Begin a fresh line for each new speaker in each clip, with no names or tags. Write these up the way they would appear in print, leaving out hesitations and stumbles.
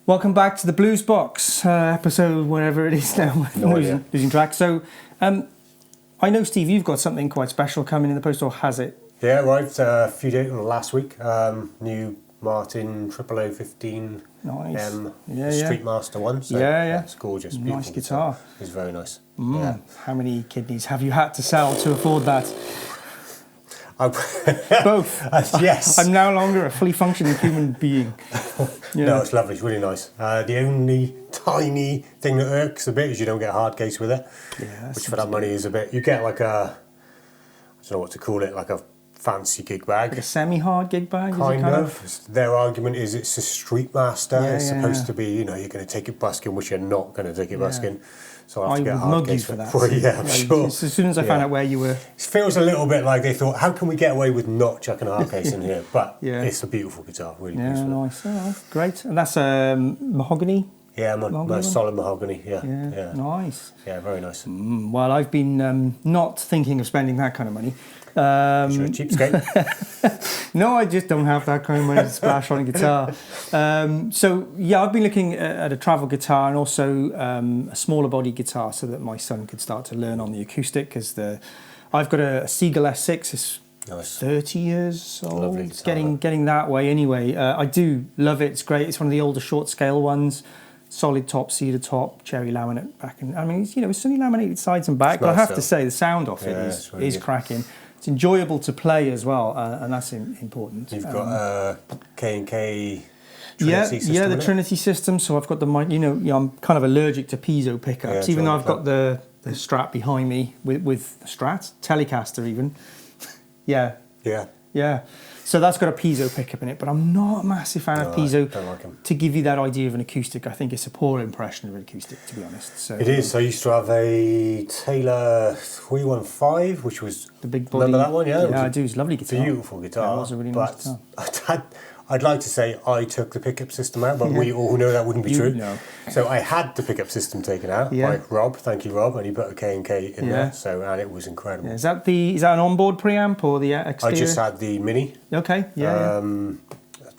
Welcome back to the Blues Box, episode whatever it is now, losing track. So, I know, Steve, you've got something quite special coming in the post, or has it?
Yeah, arrived a few days last week. New Martin 0015
nice.
Street Master one. So it's gorgeous, beautiful.
Nice guitar.
It's very nice.
How many kidneys have you had to sell to afford that? Both.
Yes.
I'm no longer a fully functioning human being.
No, it's lovely. It's really nice. The only tiny thing that irks a bit is you don't get a hard case with it. Yeah, which for that money is a bit. You get like a, I don't know what to call it, like a fancy gig bag.
Like a semi-hard gig bag?
Kind of. Their argument is it's a Street Master. It's supposed to be, you're going to take it busking, which you're not going to take it busking. So I have to get a hard case for that. I'm sure.
As soon as I found out where you were.
It feels a little bit like they thought, how can we get away with not chucking a hard case in here? But it's a beautiful guitar, really beautiful.
Nice. Oh, great. And that's Mahogany?
Yeah, solid mahogany, yeah.
Nice.
Yeah, very nice.
Well, I've been not thinking of spending that kind of money.
You're a cheapskate?
No, I just don't have that kind of money to splash on a guitar. I've been looking at a travel guitar and also a smaller body guitar so that my son could start to learn on the acoustic, because I've got a Seagull S6. It's nice. 30 years old.
Lovely guitar,
it's getting that way anyway. I do love it. It's great. It's one of the older short scale ones. Solid top, cedar top, cherry laminate back, and I mean, it's only laminated sides and back. But I have to say, the sound off it is cracking. It's enjoyable to play as well, and that's important.
You've got K&K Trinity system.
The Trinity system. So I've got the mic. I'm kind of allergic to piezo pickups, even though I've got the Strat behind me with the Strat Telecaster even. Yeah. So that's got a piezo pickup in it, but I'm not a massive fan of piezo.
Don't like 'em.
To give you that idea of an acoustic, I think it's a poor impression of an acoustic, to be honest. So
it is. I used to have a Taylor 315, which was
the big body.
Remember that one?
Yeah, I do. It's a lovely guitar.
Beautiful guitar.
Yeah, it was a really nice guitar.
I'd like to say I took the pickup system out, but we all know that wouldn't be true.
No.
So I had the pickup system taken out by Rob. Thank you, Rob, and he put a K&K in there. So and it was incredible.
Yeah. Is that an onboard preamp or the exterior?
I just had the Mini.
Okay.
A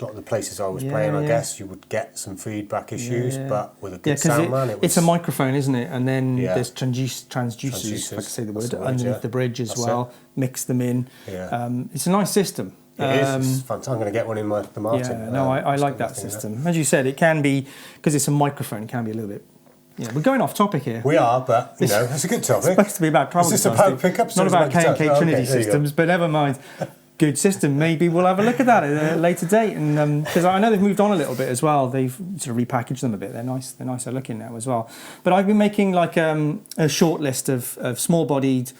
lot of the places I was playing, I guess you would get some feedback issues, but with a good sound man,
it's a microphone, isn't it? And then there's transducers, if I can say the word, underneath the bridge as well. Mix them in. Yeah. It's a nice system.
It is. It's fantastic. I'm going to get one in the Martin.
Yeah, no, I like that system. As you said, it can be, because it's a microphone, it can be a little bit... Yeah, we're going off topic here.
We are, but, it's a good topic.
It's supposed to be about travel.
Is this about pickups?
Not about K&K Trinity systems, but never mind. Good system. Maybe we'll have a look at that at a later date. And because I know they've moved on a little bit as well. They've sort of repackaged them a bit. They're nice. They're nicer looking now as well. But I've been making like a short list of small-bodied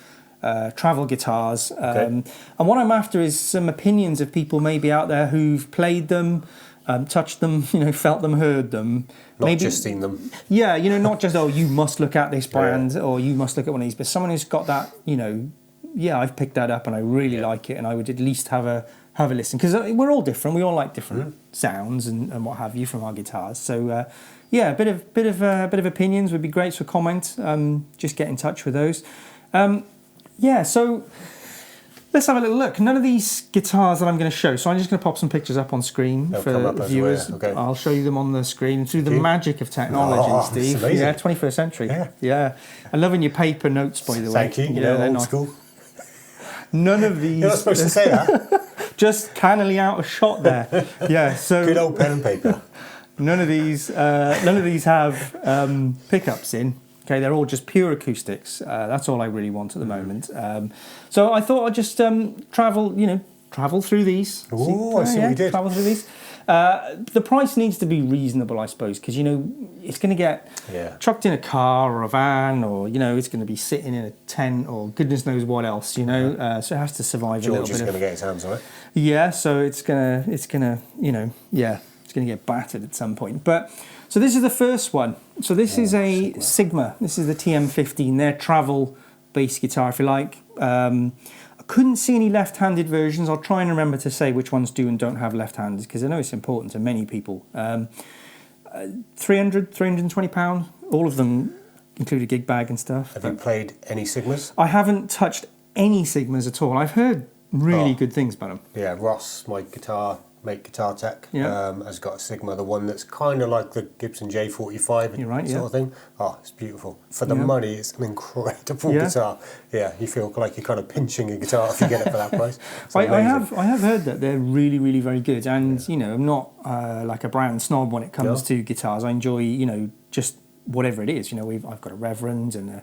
travel guitars, and what I'm after is some opinions of people maybe out there who've played them, touched them, felt them, heard them,
maybe just seen them.
Yeah, not just you must look at this brand or you must look at one of these, but someone who's got that, I've picked that up and I really like it, and I would at least have a listen, because we're all different. We all like different sounds and what have you from our guitars. So a bit of opinions would be great. So comment, just get in touch with those. So let's have a little look. None of these guitars that I'm going to show, so I'm just going to pop some pictures up on screen for the viewers. Okay. I'll show you them on the screen through the magic of technology, Steve. Yeah, 21st century. Yeah. I'm loving your paper notes, by the way.
Thank you. They're old school.
None of these...
You're not supposed to say that.
Just cannily out a shot there. Yeah, so...
Good old pen and paper.
None of these have pickups in. Okay, they're all just pure acoustics. That's all I really want at the moment. So I thought I'd just travel through these.
Ooh, I see what you did.
Travel through these. The price needs to be reasonable, I suppose, because it's going to get chucked in a car or a van, or it's going to be sitting in a tent or goodness knows what else. So it has to survive a little bit.
George is going to get his hands on it.
Yeah, so it's gonna get battered at some point. But so this is the first one. So this is a Sigma. This is the TM15, their travel bass guitar, if you like. I couldn't see any left-handed versions. I'll try and remember to say which ones do and don't have left-handers, because I know it's important to many people. £320 all of them include a gig bag and stuff.
Have you played any Sigmas?
I haven't touched any Sigmas at all. I've heard really good things about them.
Yeah, Ross, my guitar tech,
Yeah.
has got a Sigma, the one that's kind of like the Gibson J45
You're right,
sort of thing. Oh, it's beautiful. For the money, it's an incredible guitar. Yeah, you feel like you're kind of pinching a guitar if you get it for that price.
I have heard that they're really, really very good. And, you know, I'm not like a brand snob when it comes to guitars. I enjoy, you know, just whatever it is. You know, I've got a Reverend and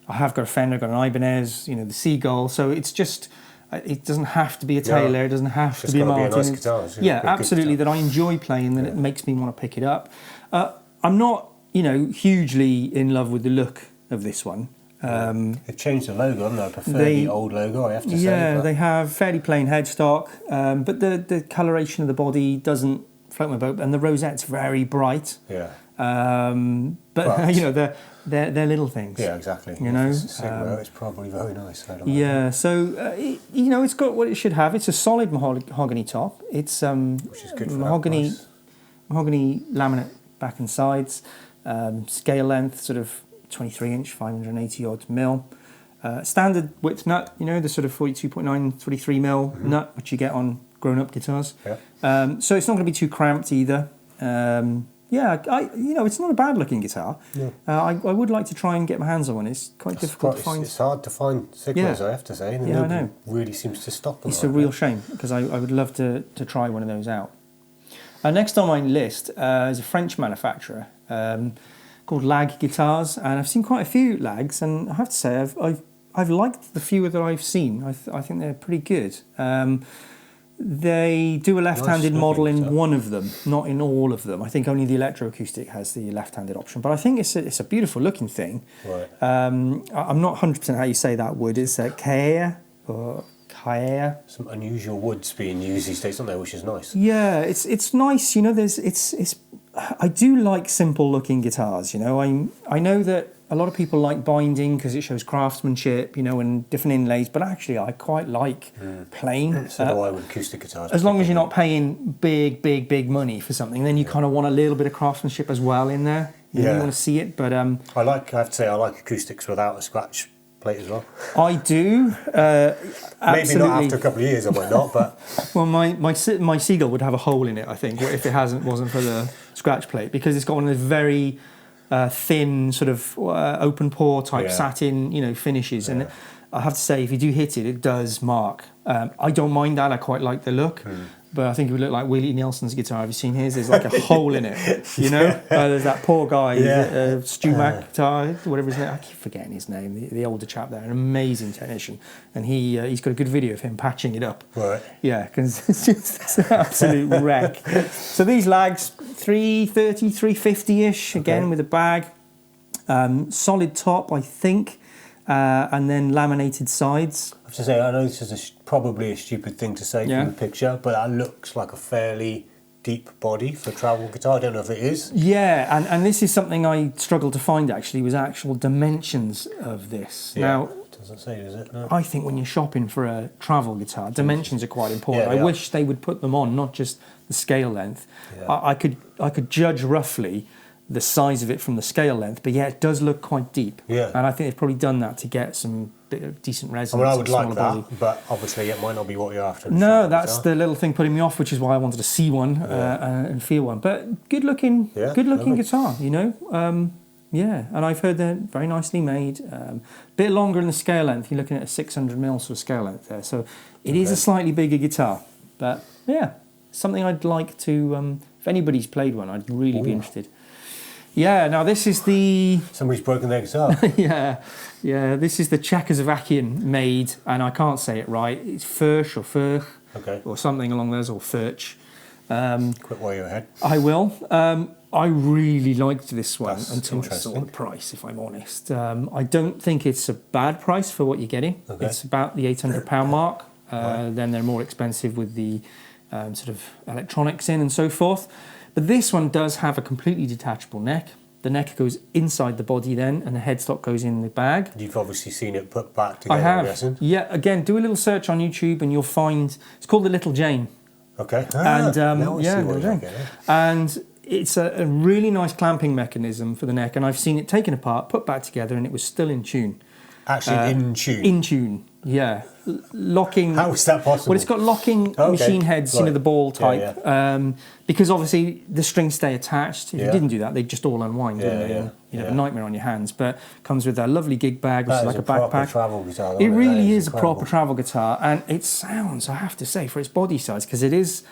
I have got a Fender, got an Ibanez, you know, the Seagull. So it's just... It doesn't have to be a Taylor. It doesn't have to be a Martin.
Be a nice guitar,
yeah, absolutely. That I enjoy playing. That it makes me want to pick it up. I'm not, you know, hugely in love with the look of this one.
They've changed the logo, haven't they? I prefer the old logo, I have to say.
Yeah, they have fairly plain headstock, but the coloration of the body doesn't float my boat, and the rosette's very bright.
Yeah.
But you know, they're little things.
Yeah, exactly.
You know,
it's probably very nice.
Yeah, so you know, it's got what it should have. It's a solid mahogany top. It's
which is good for
mahogany laminate back and sides. Scale length, sort of 23-inch, 580 odd mil. Standard width nut, you know, the sort of 42.9, 43 mil nut, which you get on grown-up guitars.
Yeah.
So it's not going to be too cramped either. Yeah, you know, it's not a bad-looking guitar. Yeah. I would like to try and get my hands on one. It's quite difficult to find.
It's hard to find Sigmas, I have to say.
Yeah, I know.
Really seems to stop them.
It's a real shame, because I would love to try one of those out. Next on my list is a French manufacturer called Lag Guitars, and I've seen quite a few Lags, and I have to say I've liked the few that I've seen. I think they're pretty good. They do a left-handed model in one of them, not in all of them. I think only the Electroacoustic has the left-handed option, but I think it's a beautiful-looking thing.
Right.
I'm not 100% how you say that wood. It's Kaea or Kaea.
Some unusual woods being used these days, aren't there? Which is nice.
Yeah, it's nice. You know, it's. I do like simple-looking guitars. You know, I know that a lot of people like binding because it shows craftsmanship, you know, and different inlays. But actually, I quite like plain.
So do I with acoustic guitars.
As long as you're not paying big money for something, then you kind of want a little bit of craftsmanship as well in there. You want to see it, but
I have to say I like acoustics without a scratch plate as well.
I do.
Maybe not after a couple of years, I might not, but
well, my Seagull would have a hole in it, I think, if it wasn't for the scratch plate, because it's got one of those very thin sort of open pore type satin, you know, finishes, and I have to say, if you do hit it, it does mark. I don't mind that. I quite like the look. But I think it would look like Willie Nelson's guitar. Have you seen his? There's like a hole in it, you know? There's that poor guy, Stu Mac guitar, whatever his name. I keep forgetting his name, the older chap there, an amazing technician. And he's got a good video of him patching it up.
Right.
Yeah, because it's an absolute wreck. So these Lags, 330, 350-ish, again, with a bag. Solid top, I think. And then laminated sides.
I have to say, I know this is probably a stupid thing to say from the picture, but that looks like a fairly deep body for a travel guitar. I don't know if it is.
Yeah, and this is something I struggled to find, actually, was actual dimensions of this.
Yeah.
Now,
doesn't say, does it? No.
I think when you're shopping for a travel guitar, dimensions are quite important. I wish they would put them on, not just the scale length. Yeah. I could judge roughly the size of it from the scale length, but it does look quite deep. Yeah. And I think they've probably done that to get some bit of decent resonance.
I would like that, body. But obviously it might not be what you're after.
No, that's the little thing putting me off, which is why I wanted to see one and feel one. But good looking guitar, you know. And I've heard they're very nicely made. Bit longer in the scale length. You're looking at a 600mm sort of scale length there, so it is a slightly bigger guitar. But something I'd like to. If anybody's played one, I'd really be interested. Yeah, now this is the...
Somebody's broken their guitar.
This is the Czechoslovakian made, and I can't say it right. It's Furch or Furch, or something along those, or Furch.
Quick while you're ahead.
I will. I really liked this one until I saw the price, if I'm honest. I don't think it's a bad price for what you're getting. Okay. It's about the £800 mark. Then they're more expensive with the sort of electronics in and so forth. But this one does have a completely detachable neck. The neck goes inside the body then, and the headstock goes in the bag.
You've obviously seen it put back together,
I have. Yeah, again, do a little search on YouTube and you'll find... It's called the Little Jane.
Okay.
And Little Jane. And it's a really nice clamping mechanism for the neck, and I've seen it taken apart, put back together, and it was still in tune.
Actually, in tune.
In tune, yeah. Locking.
How is that possible?
Well, it's got locking machine heads,
right.
the ball type,
Yeah.
because obviously the strings stay attached. If you
Yeah.
didn't do that, they'd just all unwind, wouldn't they? And you'd have a nightmare on your hands. But comes with a lovely gig bag, which is like a backpack.
Proper travel guitar.
It really is a proper travel guitar, and it sounds, I have to say, for its body size, because it is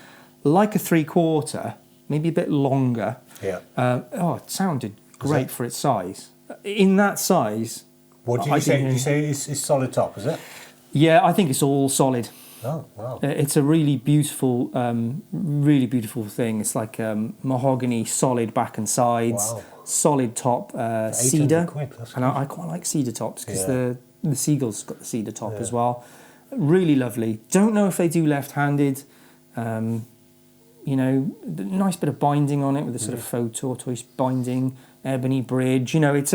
like a 3/4, maybe a bit longer.
Yeah.
It sounded great for its size. In that size.
What did you say? Did you say it's solid top, is it?
Yeah, I think it's all solid.
Oh, wow.
It's a really beautiful thing. It's like mahogany, solid back and sides, solid top, cedar. And I quite like cedar tops because the Seagull's got the cedar top as well. Really lovely. Don't know if they do left-handed. Nice bit of binding on it with a sort of faux tortoise binding, ebony bridge. It's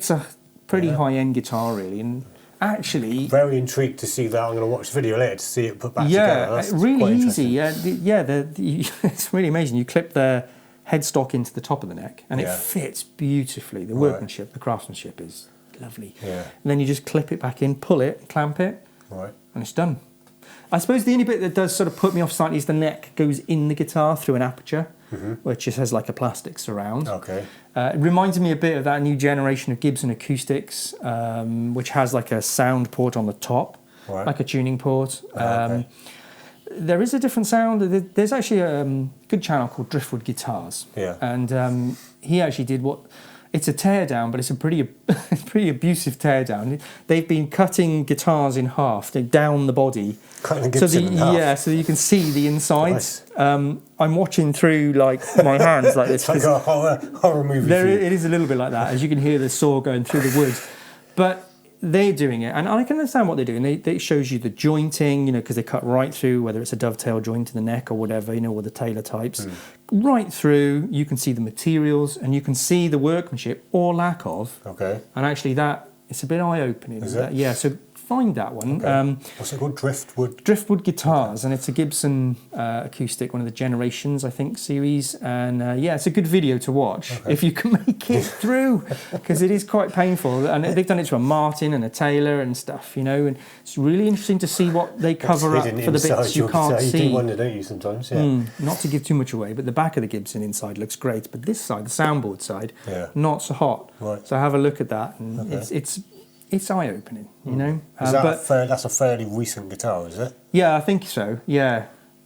a pretty high-end guitar, really, and actually
very intrigued to see that. I'm going to watch the video later to see it put back together. That's
really easy. It's really amazing. You clip the headstock into the top of the neck, and it fits beautifully. The workmanship, the craftsmanship is lovely. Yeah. And then you just clip it back in, pull it, clamp it, and it's done. I suppose the only bit that does sort of put me off slightly is the neck goes in the guitar through an aperture, which just has like a plastic surround. Okay. It reminds me a bit of that new generation of Gibson Acoustics, which has like a sound port on the top, like a tuning port. There is a different sound. There's actually a good channel called Driftwood Guitars. Yeah. And he actually did it's a teardown, but it's a pretty abusive teardown. They've been cutting guitars in half, down the body.
Cutting the Gibson in half.
Yeah, so you can see the insides. Nice. I'm watching through like my hands like this.
It's like a horror movie.
It is a little bit like that, as you can hear the saw going through the wood. But they're doing it, and I can understand what they're doing. It shows you the jointing, because they cut right through, whether it's a dovetail joint in the neck or whatever, or the Taylor types. Right through, you can see the materials, and you can see the workmanship or lack of. Okay. And actually it's a bit eye-opening.
Is it?
Yeah, so find that one.
Okay. What's it called? Driftwood?
Driftwood Guitars, and it's a Gibson acoustic, one of the Generations, I think, series. And it's a good video to watch if you can make it through, because it is quite painful. And they've done it to a Martin and a Taylor and stuff, and it's really interesting to see what they cover up for the bits you can't see.
You do wonder, don't you, sometimes? Yeah.
Not to give too much away, but the back of the Gibson inside looks great, but this side, the soundboard side, not so hot. Right. So have a look at that, and it's eye-opening,
Is that that's a fairly recent guitar, is it?
Yeah, I think so, yeah.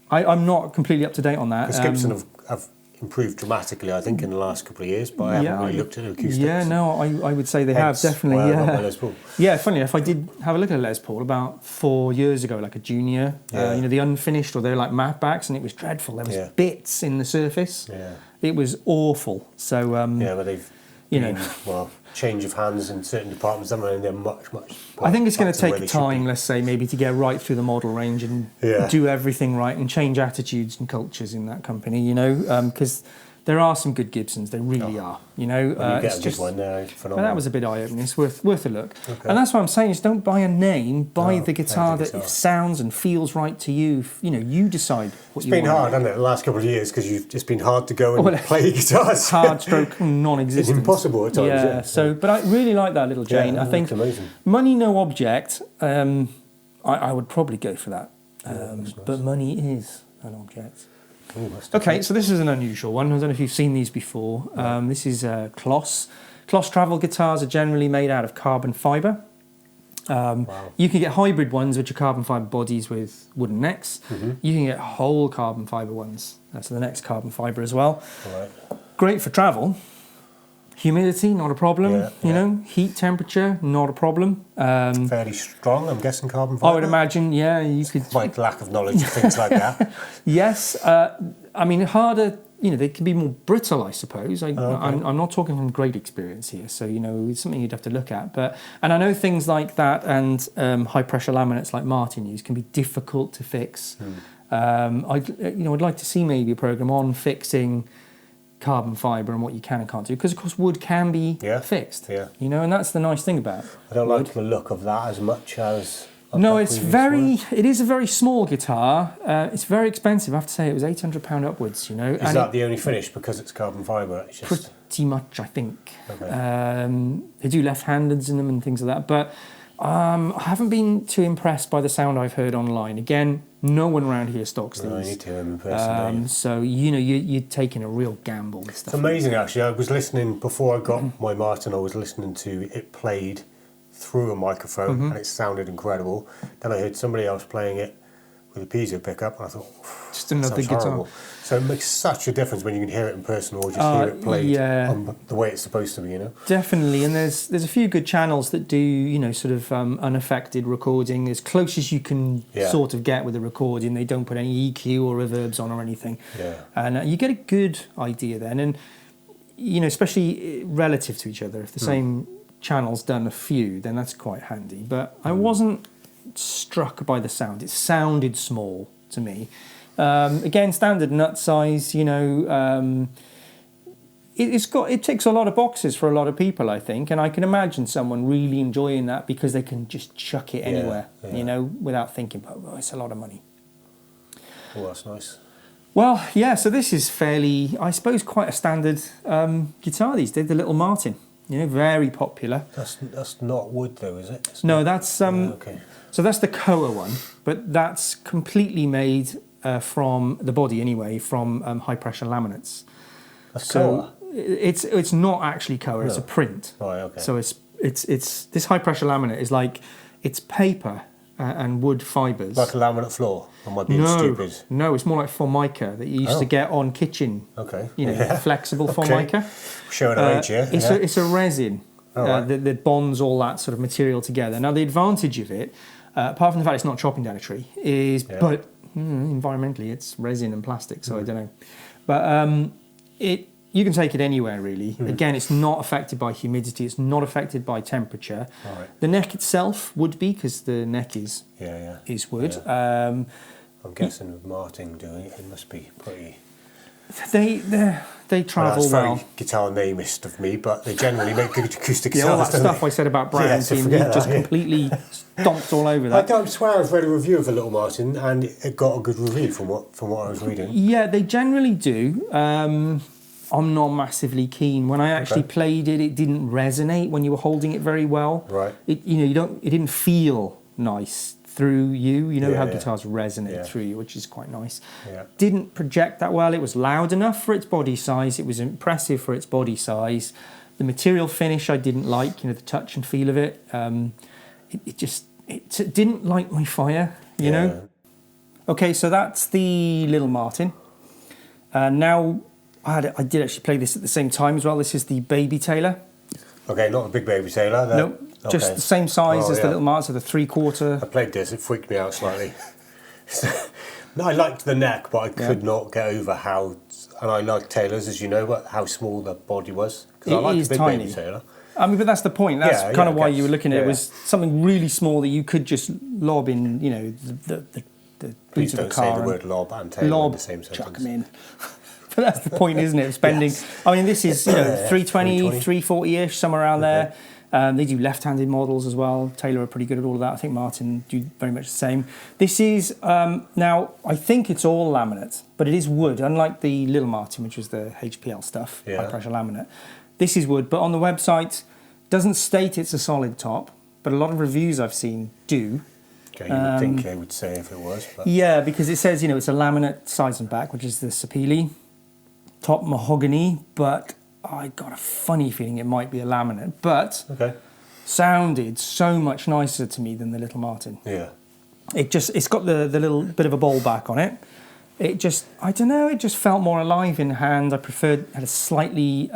I'm not completely up to date on that.
Because Gibson have improved dramatically, I think, in the last couple of years, but I haven't really looked at acoustics.
Yeah, no, I would say they have, definitely, Yeah, funny enough, I did have a look at a Les Paul about 4 years ago, like a junior, the unfinished, or they're like matte backs, and it was dreadful. There was bits in the surface. Yeah. It was awful. So,
but they've change of hands in certain departments, and they're much.
I think it's going to take time, let's say, maybe to get right through the model range and do everything right and change attitudes and cultures in that company, because there are some good Gibsons, they really are,
it's just one there, phenomenal.
That was a bit eye-opening. It's worth a look. Okay. And that's what I'm saying, is don't buy a name, buy the guitar that sounds and feels right to you. You decide what you want.
It's been hard, hasn't it, the last couple of years, because it's been hard to go and play guitars.
Hard stroke non-existent.
It's impossible at times.
Yeah, so, but I really like that Little Jane. I think
amazing.
Money No Object, I would probably go for that. Nice. But money is an object. Ooh, okay, so this is an unusual one. I don't know if you've seen these before. This is Klos. Klos travel guitars are generally made out of carbon fibre. You can get hybrid ones, which are carbon fibre bodies with wooden necks. You can get whole carbon fibre ones. So the neck's carbon fibre as well. Right. Great for travel. Humidity, not a problem. Heat, temperature, not a problem.
Fairly strong, I'm guessing, carbon fibre.
I would imagine, you could.
My lack of knowledge of things like that.
Yes, harder. They can be more brittle, I suppose. I'm not talking from great experience here, so it's something you'd have to look at. And I know things like that and high pressure laminates like Martin use can be difficult to fix. I'd like to see maybe a program on fixing carbon fibre and what you can and can't do, because of course wood can be fixed. And that's the nice thing about
I don't like the look of that as much as
No, it is a very small guitar. It's very expensive. I have to say, it was £800 upwards, you know.
Is that the only finish because it's carbon fibre? It's just...
Pretty much, I think.
Okay.
They do left-handeds in them and things like that, but I haven't been too impressed by the sound I've heard online. Again, no one around here stocks these.
No, you need to hear them in person.
So, you know, you're taking a real gamble with stuff.
It's amazing, actually. I was listening, before I got my Martin, I was listening to it played through a microphone, and it sounded incredible. Then I heard somebody else playing it with a piezo pickup, and I thought,
just another guitar.
Horrible. So it makes such a difference when you can hear it in person or just hear it played on the way it's supposed to be, you know?
Definitely, and there's a few good channels that do, you know, sort of unaffected recording, as close as you can sort of get with a recording. They don't put any EQ or reverbs on or anything.
Yeah.
And you get a good idea then, and, you know, especially relative to each other. If the same channel's done a few, then that's quite handy. But I wasn't struck by the sound. It sounded small to me. Again, standard nut size, you know. It ticks a lot of boxes for a lot of people, I think, and I can imagine someone really enjoying that because they can just chuck it anywhere, you know, without thinking, oh, it's a lot of money.
Oh, that's nice.
Well, yeah, so this is fairly, I suppose, quite a standard guitar these days, the Little Martin. You know, very popular.
That's not wood though, is it?
No, that's
okay.
So that's the Koa one, but that's completely made from the body anyway, from high pressure laminates.
That's
so
Koa.
It's not actually Koa. No. It's a print.
Right. Okay.
So it's this high pressure laminate is like it's paper and wood fibres.
Like a laminate floor. Am I being stupid?
No, it's more like formica that you used to get on kitchen.
Okay.
You know, flexible formica.
Showing our age here.
It's a resin that bonds all that sort of material together. Now, the advantage of it, apart from the fact it's not chopping down a tree, is but environmentally it's resin and plastic, so I don't know. But you can take it anywhere, really. Again, it's not affected by humidity. It's not affected by temperature.
Right.
The neck itself would be, because the neck is wood.
Yeah. I'm guessing with Martin doing it, it must be pretty...
They travel well.
That's very guitar namist of me, but they generally make good acoustic guitars.
All that stuff I said about Brown team, you've just completely stomped all over that.
I swear I've read a review of the Little Martin, and it got a good review from what I was reading.
Yeah, they generally do. I'm not massively keen. When I actually played it, it didn't resonate when you were holding it very well.
Right.
It didn't feel nice through you. You know how guitars resonate through you, which is quite nice.
Yeah.
Didn't project that well. It was loud enough for its body size. It was impressive for its body size. The material finish I didn't like. You know, the touch and feel of it. It didn't light my fire. You know. Okay, so that's the Little Martin. Now. I did actually play this at the same time as well. This is the Baby Taylor.
Okay, not a big Baby Taylor.
No, just the same size as the Little Martin, so the 3/4.
I played this, it freaked me out slightly. I liked the neck, but I could not get over how, and I like Taylors, as you know, but how small the body was. Because I like the big
tiny.
Baby Taylor.
I mean, but that's the point. That's kind of why you were looking at it. It was something really small that you could just lob in, you know, the boot of a car.
Please don't say the word lob and Taylor in the same sentence.
Chuck them in. But that's the point, isn't it? Spending. I mean, this is 320, 340-ish, somewhere around there. They do left-handed models as well. Taylor are pretty good at all of that. I think Martin do very much the same. This is now. I think it's all laminate, but it is wood. Unlike the Little Martin, which was the HPL stuff, high pressure laminate. This is wood, but on the website doesn't state it's a solid top. But a lot of reviews I've seen do.
Okay, you would think they would say if it was. But.
Yeah, because it says it's a laminate sides and back, which is the Sapele. Top mahogany, but I got a funny feeling it might be a laminate. But sounded so much nicer to me than the Little Martin. Yeah, it's got the little bit of a bowl back on it. It just, I don't know, it just felt more alive in hand. I had a slightly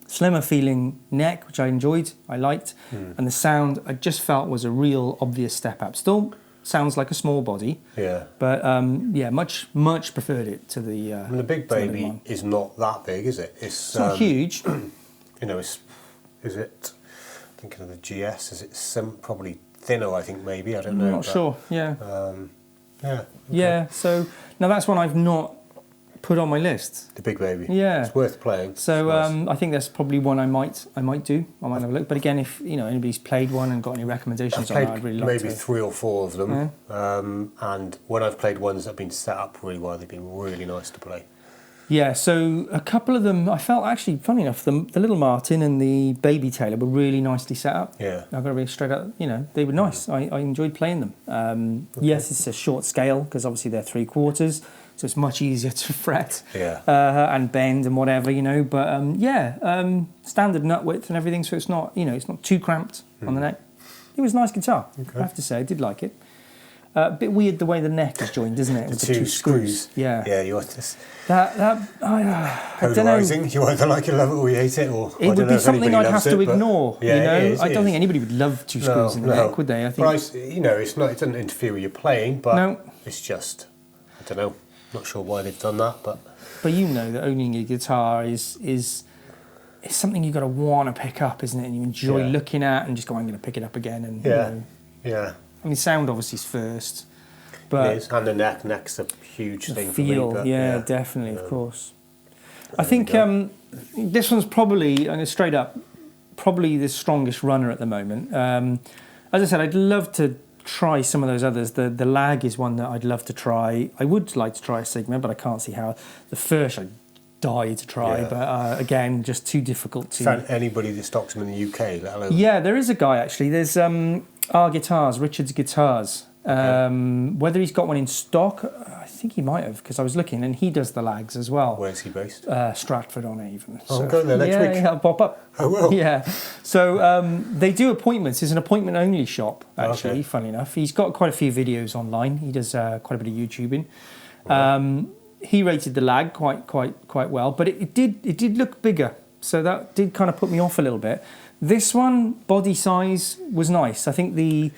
slimmer feeling neck, which I enjoyed, I liked, and the sound I just felt was a real obvious step up. Still sounds like a small body. Yeah. But much preferred it to the.
And the Big Baby is not that big, is it?
It's not huge.
You know, is it? Thinking of the GS, is it probably thinner? I think maybe, I don't know.
I'm not sure. Yeah.
Yeah.
Yeah. So now that's one I've not put on my list.
The Big Baby.
Yeah.
It's worth playing.
So I think that's probably one I might do. I might have a look. But again, if anybody's played one and got any recommendations on that, I'd really like
maybe
to.
3 or 4 of them. And when I've played ones that have been set up really well, they've been really nice to play.
Yeah, so a couple of them, I felt actually, funny enough, the Little Martin and the Baby Taylor were really nicely set up.
Yeah.
I've got to be straight up, they were nice. I enjoyed playing them. Yes, it's a short scale because obviously they're 3/4, so it's much easier to fret and bend and whatever, But standard nut width and everything, so it's not, it's not too cramped on the neck. It was a nice guitar, I have to say. I did like it. A bit weird the way the neck is joined, isn't it? With
the 2 screws.
Yeah.
Yeah, you want this.
I don't know.
You either like it, love it, or you hate it, or
it would be something I'd have to ignore.
Yeah,
I don't think anybody would love 2 screws in the neck, would they? I think.
But it's not. It doesn't interfere with your playing, but it's just, I don't know. Not sure why they've done that, but.
But that owning a guitar is something you've got to want to pick up, isn't it? And you enjoy looking at and just go, I'm going to pick it up again, and
yeah.
I mean, sound obviously is first, but
it is. And the neck's a huge thing
feel,
for me. But
definitely, of course. I think this one's probably, straight up, probably the strongest runner at the moment. As I said, I'd love to try some of those others. The Lag is one that I'd love to try. I would like to try a Sigma, but I can't see how. The Furch I'd die to try, but again, just too difficult to.
Found anybody that stocks them in the UK, let alone.
Yeah, there is a guy actually. There's our guitars, Richard's Guitars. Whether he's got one in stock, I think he might have, because I was looking, and he does the Lags as well.
Where's he based?
Stratford on Avon.
I'm going there next week.
Yeah, I'll pop up.
I will.
Yeah. So they do appointments. It's an appointment-only shop, actually, funny enough. He's got quite a few videos online. He does quite a bit of YouTubing. Right. He rated the Lag quite well, but it did look bigger, so that did kind of put me off a little bit. This one, body size, was nice. I think the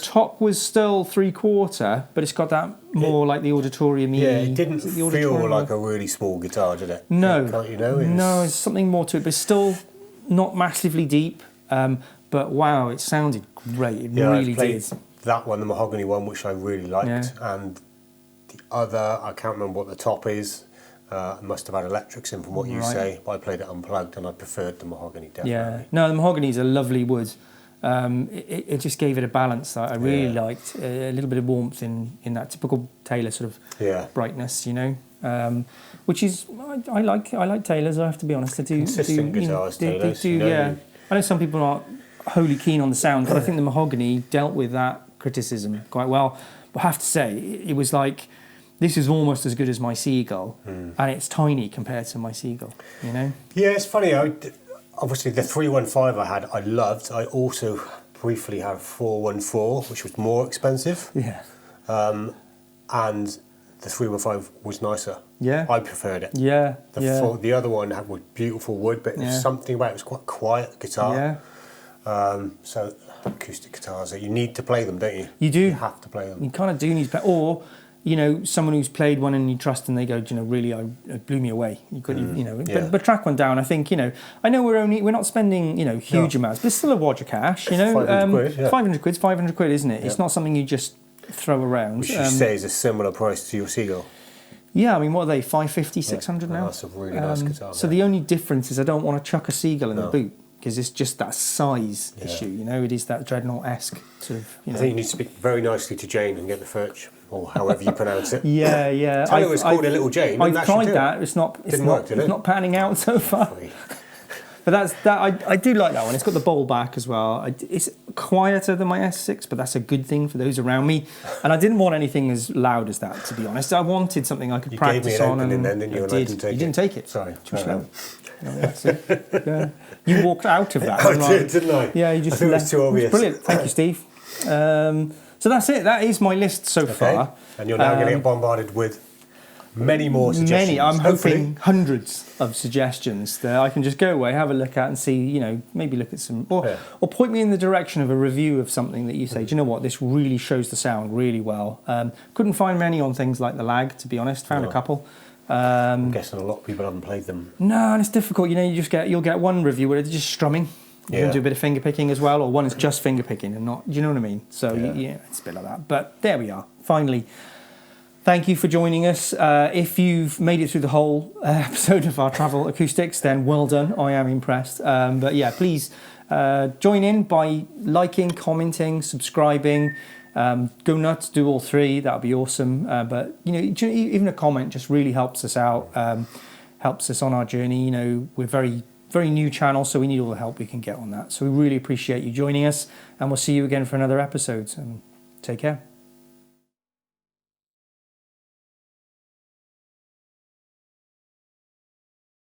top was still 3/4, but it's got that more like the auditorium-y.
Yeah, it didn't feel like a really small guitar, did it?
No.
No,
there's something more to it, but it's still not massively deep. But wow, it sounded great. It really did.
That one, the Mahogany one, which I really liked, and the other, I can't remember what the top is. I must have had electrics in from what you say, but I played it unplugged and I preferred the Mahogany, definitely. Yeah,
no, the Mahogany is a lovely wood. It just gave it a balance that I really liked, a little bit of warmth in that typical Taylor sort of brightness, which is, I like Taylors, I have to be honest.
Consistent guitars, Taylors.
I know some people aren't wholly keen on the sound, but I think the Mahogany dealt with that criticism quite well. But I have to say, it was like, this is almost as good as my Seagull, and it's tiny compared to my Seagull, Yeah,
it's funny. Obviously, the 315 I loved. I also briefly had a 414, which was more expensive.
Yeah.
And the 315 was nicer.
Yeah.
I preferred it.
Yeah.
The other one had beautiful wood, but there's something about it. It was quite a quiet guitar.
Yeah.
So acoustic guitars, you need to play them, don't you?
You do.
You have to play them.
You kind of do need to play, or someone who's played one and you trust and they go, really, it blew me away. You could, but track one down. I think, I know we're not spending, huge amounts, but it's still a wad of cash,
500 quid, yeah.
500 quid, isn't it? Yeah. It's not something you just throw around.
Which you say is a similar price to your Seagull.
Yeah, I mean, what are they, 550, 600 now?
That's a really nice guitar.
So the only difference is I don't want to chuck a Seagull in the boot, because it's just that size issue, it is that Dreadnought-esque sort of,
I think you need to speak very nicely to Jane and get the Furch, or however you pronounce it.
Yeah.
Tell her it's called a Little Jane.
I've tried that. It's not panning out so far. But I do like that one. It's got the bowl back as well. It's quieter than my S6, but that's a good thing for those around me. And I didn't want anything as loud as that, to be honest. I wanted something I could practice on.
You gave me an opening then, didn't you?
I did. You didn't take it.
Sorry.
Too slow. Yeah. You walked out of that.
I did, didn't I?
Yeah, you just
I think it was too obvious.
Brilliant. Thank you, Steve. So that's it. That is my list so far.
And you're now going to get bombarded with many more suggestions.
I'm hoping hundreds of suggestions that I can just go away, have a look at and see, maybe look at some... Or point me in the direction of a review of something that you say, do you know what, this really shows the sound really well. Couldn't find many on things like the Lag, to be honest. Found a couple.
I'm guessing a lot of people haven't played them.
No, and it's difficult. You'll get one review where it's just strumming. You can do a bit of finger picking as well, or one is just finger picking and not. Do you know what I mean? So it's a bit like that. But there we are. Finally Thank you for joining us. If you've made it through the whole episode of our travel acoustics, then well done. I am impressed. But yeah, please join in by liking, commenting, subscribing. Go nuts, do all three. That would be awesome. But even a comment just really helps us out, helps us on our journey. We're very, very new channel, so we need all the help we can get on that. So we really appreciate you joining us, and we'll see you again for another episode. And take care.